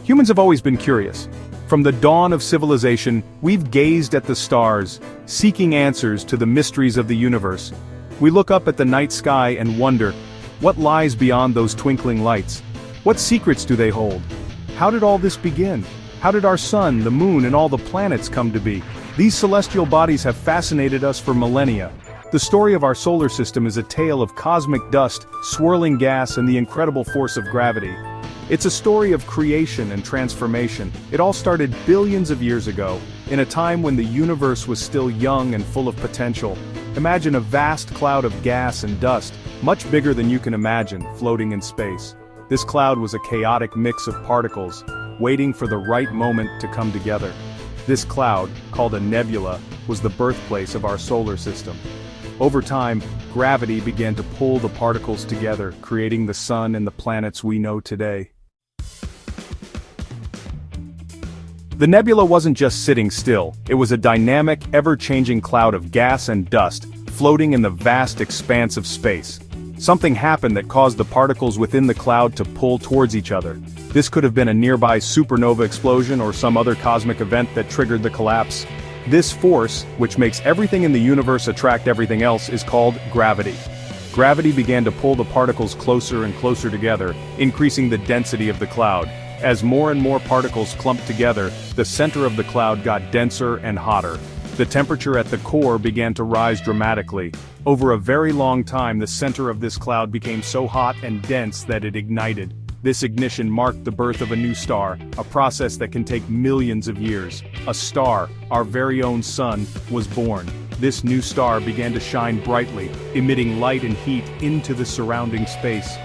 Humans have always been curious. From the dawn of civilization, we've gazed at the stars, seeking answers to the mysteries of the universe. We look up at the night sky and wonder, what lies beyond those twinkling lights? What secrets do they hold? How did all this begin? How did our sun, the moon, and all the planets come to be? These celestial bodies have fascinated us for millennia. The story of our solar system is a tale of cosmic dust, swirling gas, and the incredible force of gravity. It's a story of creation and transformation. It all started billions of years ago, in a time when the universe was still young and full of potential. Imagine a vast cloud of gas and dust, much bigger than you can imagine, floating in space. This cloud was a chaotic mix of particles, waiting for the right moment to come together. This cloud, called a nebula, was the birthplace of our solar system. Over time, gravity began to pull the particles together, creating the sun and the planets we know today. The nebula wasn't just sitting still, it was a dynamic, ever-changing cloud of gas and dust, floating in the vast expanse of space. Something happened that caused the particles within the cloud to pull towards each other. This could have been a nearby supernova explosion or some other cosmic event that triggered the collapse. This force, which makes everything in the universe attract everything else, is called gravity. Gravity began to pull the particles closer and closer together, increasing the density of the cloud. As more and more particles clumped together, the center of the cloud got denser and hotter. The temperature at the core began to rise dramatically. Over a very long time, the center of this cloud became so hot and dense that it ignited. This ignition marked the birth of a new star, a process that can take millions of years. A star, our very own sun, was born. This new star began to shine brightly, emitting light and heat into the surrounding space.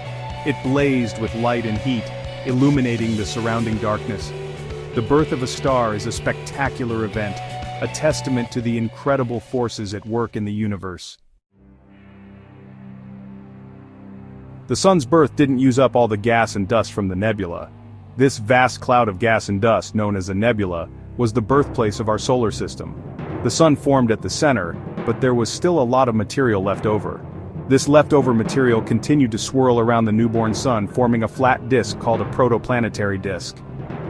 It blazed with light and heat, illuminating the surrounding darkness. The birth of a star is a spectacular event, a testament to the incredible forces at work in the universe. The sun's birth didn't use up all the gas and dust from the nebula. This vast cloud of gas and dust, known as a nebula, was the birthplace of our solar system. The sun formed at the center, but there was still a lot of material left over. This leftover material continued to swirl around the newborn sun, forming a flat disk called a protoplanetary disk.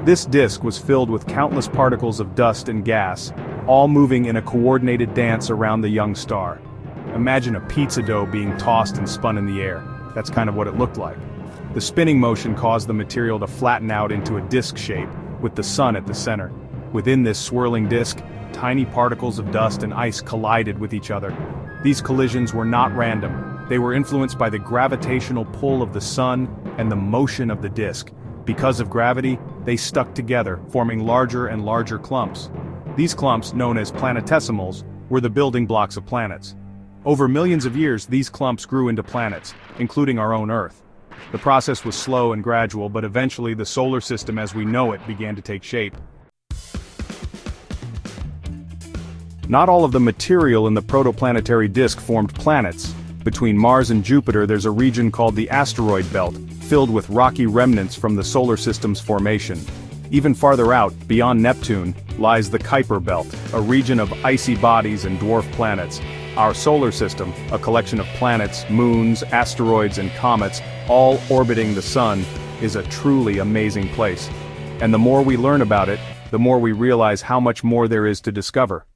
This disk was filled with countless particles of dust and gas, all moving in a coordinated dance around the young star. Imagine a pizza dough being tossed and spun in the air. That's kind of what it looked like. The spinning motion caused the material to flatten out into a disk shape, with the sun at the center. Within this swirling disk, tiny particles of dust and ice collided with each other. These collisions were not random. They were influenced by the gravitational pull of the sun and the motion of the disk. Because of gravity, they stuck together, forming larger and larger clumps. These clumps, known as planetesimals, were the building blocks of planets. Over millions of years, these clumps grew into planets, including our own Earth. The process was slow and gradual, but eventually the solar system as we know it began to take shape. Not all of the material in the protoplanetary disk formed planets. Between Mars and Jupiter there's a region called the asteroid belt, filled with rocky remnants from the solar system's formation. Even farther out, beyond Neptune, lies the Kuiper belt, a region of icy bodies and dwarf planets. Our solar system, a collection of planets, moons, asteroids, and comets, all orbiting the sun, is a truly amazing place. And the more we learn about it, the more we realize how much more there is to discover.